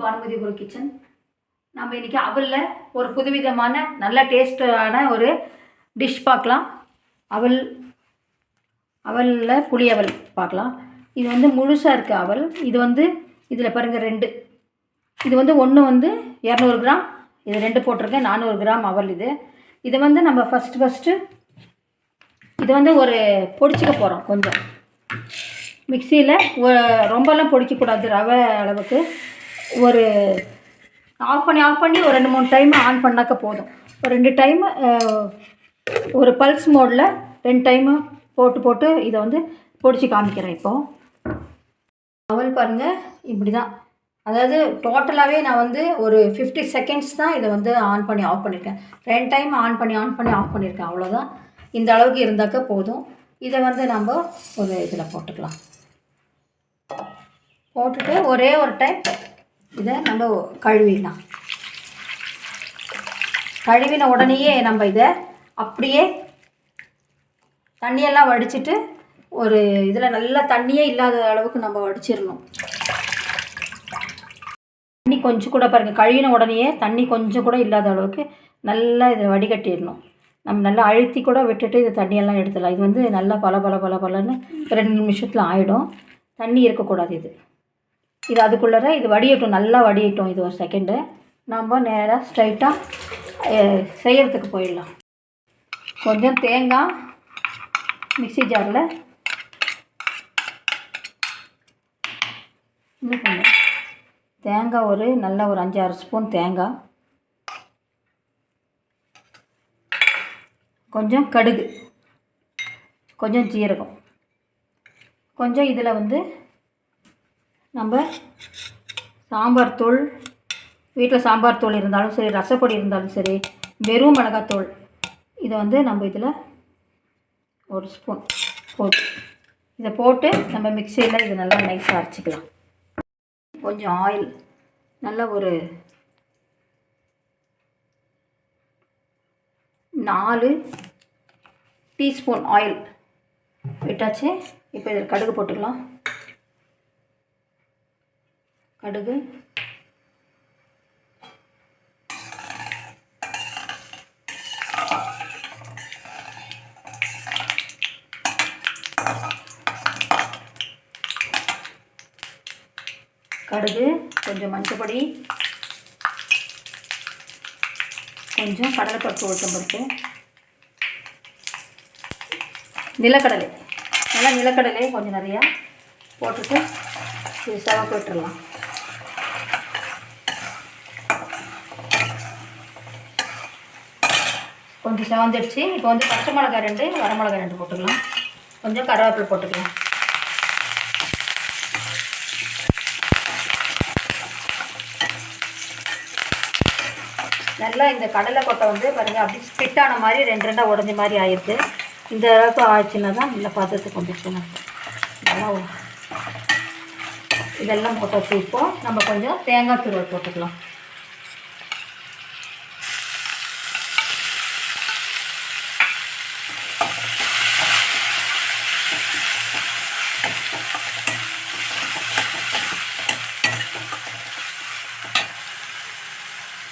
பானுமதி குரு kitchen. நம்ம இன்றைக்கி அவலில் ஒரு புதுவிதமான நல்ல டேஸ்டான ஒரு டிஷ் பார்க்கலாம். அவலில் புளி அவல் பார்க்கலாம். இது வந்து முழுசாக இருக்குது அவல். இது இதில் பாருங்கள் 2, இது ஒன்று 200 கிராம், இது 2 போட்டிருக்கேன். 400 கிராம் அவல். இது நம்ம ஃபஸ்ட்டு இது ஒரு பொடிச்சிக்க போகிறோம். கொஞ்சம் மிக்சியில் ரொம்பலாம் பொடிக்கக்கூடாது. ரவை அளவுக்கு ஒரு ஆஃப் பண்ணி ஒரு 2-3 டைம் ஆன் பண்ணாக்க போதும். ஒரு 2 டைம் ஒரு பல்ஸ் மோடில் 2 டைமு போட்டு இதை பொடிச்சு காமிக்கிறேன். இப்போது அவல் பாருங்கள் இப்படி தான். அதாவது டோட்டலாகவே நான் ஒரு 50 செகண்ட்ஸ் தான் இதை ஆன் பண்ணி ஆஃப் பண்ணியிருக்கேன். 2 டைம் ஆன் பண்ணி ஆஃப் பண்ணியிருக்கேன். அவ்வளோதான். இந்த அளவுக்கு இருந்தாக்க போதும். இதை நம்ம ஒரு இதில் போட்டுக்கலாம். போட்டுட்டு ஒரே ஒரு டைம் இதை நம்ம கழுவிடலாம். கழுவின உடனேயே நம்ம இதை அப்படியே தண்ணியெல்லாம் வடிச்சிட்டு ஒரு இதில் நல்லா தண்ணியே இல்லாத அளவுக்கு நம்ம வடிச்சிடணும். தண்ணி கொஞ்சம் கூட பாருங்கள், கழுவின உடனேயே தண்ணி கொஞ்சம் கூட இல்லாத அளவுக்கு நல்லா இதை வடிகட்டிடணும். நம்ம நல்லா அழுத்தி கூட விட்டுட்டு இது தண்ணியெல்லாம் எடுத்துடலாம். இது நல்லா பலன்னு 2 நிமிஷத்தில் ஆகிடும். தண்ணி இருக்கக்கூடாது. இது அதுக்குள்ளே இது வடியட்டும், நல்லா வடியட்டும். இது ஒரு செகண்டு. நம்ம நேராக ஸ்ட்ரைட்டாக செய்கிறதுக்கு போயிடலாம். கொஞ்சம் தேங்காய் மிக்ஸி ஜாரில் இன்னும் தேங்காய் ஒரு 5-6 ஸ்பூன் தேங்காய், கொஞ்சம் கடுகு, கொஞ்சம் ஜீரகம், கொஞ்சம் இதில் நம்ம சாம்பார் தூள், வீட்டில் சாம்பார் தூள் இருந்தாலும் சரி, ரசப்பொடி இருந்தாலும் சரி, வெறும் மிளகாத்தூள், இதை நம்ம இதில் 1 ஸ்பூன் இதை போட்டு நம்ம மிக்சியில் இது நல்லா நைஸாக அரைச்சிக்கலாம். கொஞ்சம் ஆயில், நல்லா ஒரு 4 டீஸ்பூன் ஆயில் விட்டாச்சு. இப்போ இதில் கடுகு போட்டுக்கலாம். கடுகு, கொஞ்சம் மஞ்சப்பொடி, கொஞ்சம் கடலைப்பருப்பு, உளுத்தம்பருப்பு, நிலக்கடலை, நல்லா நிலக்கடலை கொஞ்சம் நிறையா போட்டுட்டு இது செவக்க விட்டுடலாம். கொஞ்சம் செவந்துடுச்சு. இப்போ பச்சை மிளகாய் 2, வரமிளகாய் 2 போட்டுக்கலாம். கொஞ்சம் கருவேப்பிலை போட்டுக்கலாம். நல்லா இந்த கடலை கொட்டை பாருங்கள், அப்படி ஸ்பிட்டான மாதிரி 2 உடஞ்ச மாதிரி ஆயிருக்கு. இந்த அளவுக்கு ஆயிடுச்சுன்னா தான் இல்லை பாத்திரத்துக்கு வந்துச்சுன்னா நல்லா இதெல்லாம் போட்டாச்சு. இப்போது நம்ம கொஞ்சம் தேங்காய் துருவல் போட்டுக்கலாம்.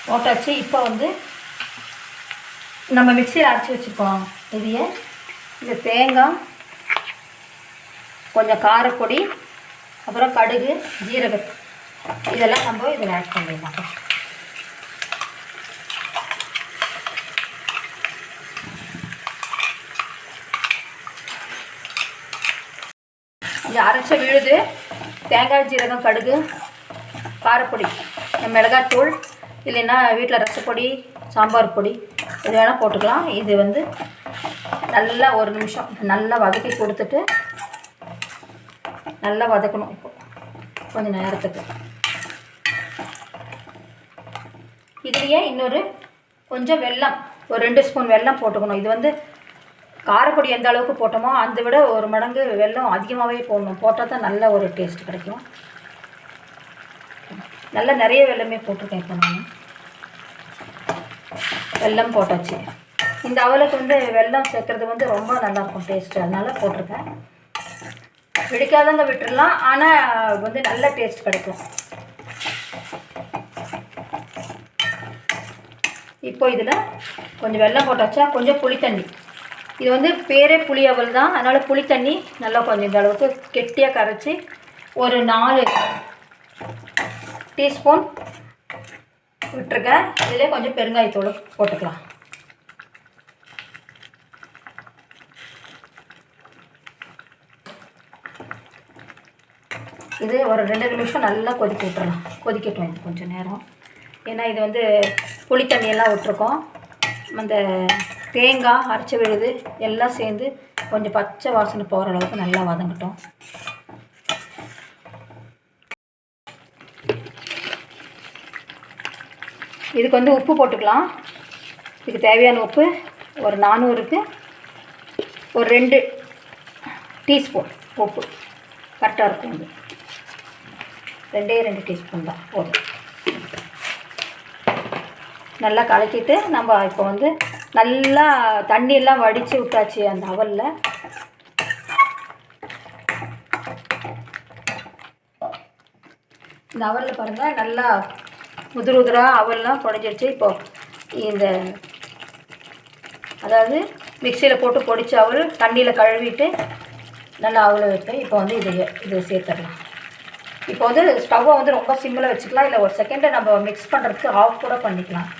போட்டாச்சு. இப்போ நம்ம மிக்சியில் அரைச்சி வச்சுருக்கோம். இந்த தேங்காய், கொஞ்சம் காரப்பொடி, அப்புறம் கடுகு, ஜீரகம், இதெல்லாம் நம்ம இதில் ஆட் பண்ணிடலாம். இது அரைச்ச விழுது, தேங்காய், ஜீரகம், கடுகு, காரப்பொடி, மிளகாத்தூள், இல்லைன்னா வீட்டில் ரசப்பொடி, சாம்பார் பொடி இது வேணால் போட்டுக்கலாம். இது நல்லா 1 நிமிஷம் நல்லா வதக்கி கொடுத்துட்டு நல்லா வதக்கணும். இப்போ கொஞ்சம் நேரத்துக்கு இதுலேயே இன்னொரு கொஞ்சம் வெல்லம், ஒரு 2 ஸ்பூன் வெல்லம் போட்டுக்கணும். இது காரப்பொடி எந்த அளவுக்கு போட்டோமோ அதை விட 1 மடங்கு வெல்லம் அதிகமாகவே போடணும். போட்டால் தான் நல்ல ஒரு டேஸ்ட் கிடைக்கும். நல்லா நிறைய வெல்லமே போட்டிருக்கேன். இப்போ நான் வெல்லம் போட்டாச்சு. இந்த அவலுக்கு வெல்லம் சேர்க்குறது ரொம்ப நல்லாயிருக்கும் டேஸ்ட்டு, அதனால் போட்டிருக்கேன். பிடிக்காதவங்க விட்டுடலாம், ஆனால் நல்ல டேஸ்ட் கிடைக்கும். இப்போ இதில் கொஞ்சம் வெல்லம் போட்டாச்சா, கொஞ்சம் புளி தண்ணி. இது வந்து பேரே புளி அவல் தான், அதனால் புளி தண்ணி நல்லா கொஞ்சம் இந்த அளவுக்கு கெட்டியாக கரைச்சி ஒரு 4 டீஸ்பூன் விட்டுருக்கேன். இதிலே கொஞ்சம் பெருங்காயத்தூள் போட்டுக்கலாம். இது ஒரு 2 நிமிஷம் நல்லா கொதிக்க விட்டுறலாம். கொதிக்கட்டும் இது கொஞ்சம் நேரம். ஏன்னா இது வந்து புளி தண்ணியெல்லாம் விட்டுருக்கோம். அந்த தேங்காய் அரைச்சி விழுது எல்லாம் சேர்ந்து கொஞ்சம் பச்சை வாசனை போகிற அளவுக்கு நல்லா வதங்கட்டும். இதுக்கு வந்து உப்பு போட்டுக்கலாம். இதுக்கு தேவையான உப்பு ஒரு 400க்கு ஒரு 2 டீஸ்பூன் உப்பு கரெக்டாக இருக்கும். இது 2 டீஸ்பூன் தான் போதும். நல்லா கலக்கிட்டு நம்ம இப்போ வந்து நல்லா தண்ணியெல்லாம் வடித்து விட்டாச்சு அந்த அவலில். இந்த அவலில் பாருங்கள் நல்லா உதிராக அவல்லாம் பொடிஞ்சிருச்சு. இப்போது இந்த அதாவது மிக்சியில் போட்டு பொடிச்ச அவல் தண்ணியில் கழுவிட்டு நல்லா அவலை வைப்பேன். இப்போ வந்து இதை சேர்த்துடலாம். இப்போ வந்து ஸ்டவ்வை வந்து ரொம்ப சிம்மில் வச்சுக்கலாம். இல்லை ஒரு செகண்டை நம்ம மிக்ஸ் பண்ணுறதுக்கு ஆஃப் கூட பண்ணிக்கலாம்.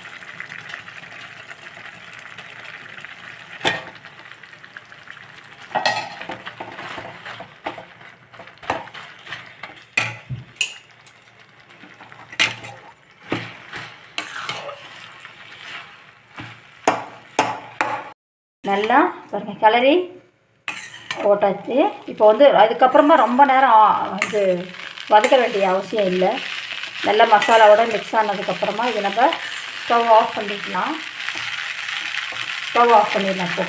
நல்லா பாருங்கள் கிளறி போட்டாச்சு. இப்போ வந்து அதுக்கப்புறமா ரொம்ப நேரம் இது வதக்க வேண்டிய அவசியம் இல்லை. நல்லா மசாலாவோட மிக்ஸ் ஆனதுக்கப்புறமா இது நம்ம ஸ்டவ் ஆஃப் பண்ணிக்கலாம். ஸ்டவ் ஆஃப் பண்ணிடலாம். இப்போ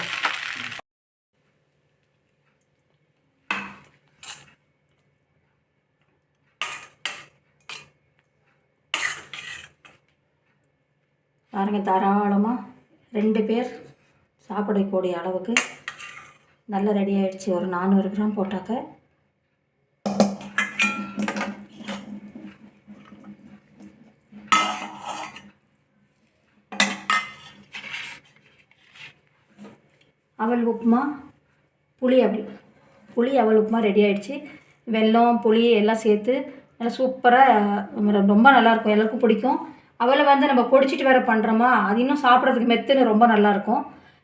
பாருங்கள் தாராளமாக 2 பேர் சாப்பிடக்கூடிய அளவுக்கு நல்லா ரெடி ஆகிடுச்சு. ஒரு 400 கிராம் போட்டாக்க அவல் உப்புமா புளி அவல் உப்புமா ரெடி ஆகிடுச்சு. வெல்லம் புளி எல்லாம் சேர்த்து நல்லா சூப்பராக ரொம்ப நல்லாயிருக்கும். எல்லாருக்கும் பிடிக்கும். அவலை வந்து நம்ம பொடிச்சிட்டு வேறு பண்ணுறோமா, அது இன்னும் சாப்பிட்றதுக்கு மெத்துன்னு ரொம்ப நல்லாயிருக்கும்.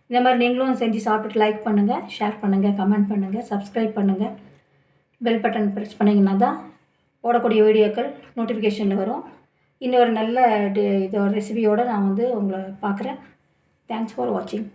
இந்த மாதிரி நீங்களும் செஞ்சு சாப்பிட்டுட்டு லைக் பண்ணுங்கள், ஷேர் பண்ணுங்கள், கமெண்ட் பண்ணுங்கள், சப்ஸ்கிரைப் பண்ணுங்கள். பெல் பட்டன் ப்ரெஸ் பண்ணிங்கன்னா தான் போடக்கூடிய வீடியோக்கள் நோட்டிஃபிகேஷனில் வரும். இன்னொரு நல்ல இதோட ரெசிபியோடு நான் வந்து உங்களை பார்க்குறேன். தேங்க்ஸ் ஃபார் வாட்சிங்.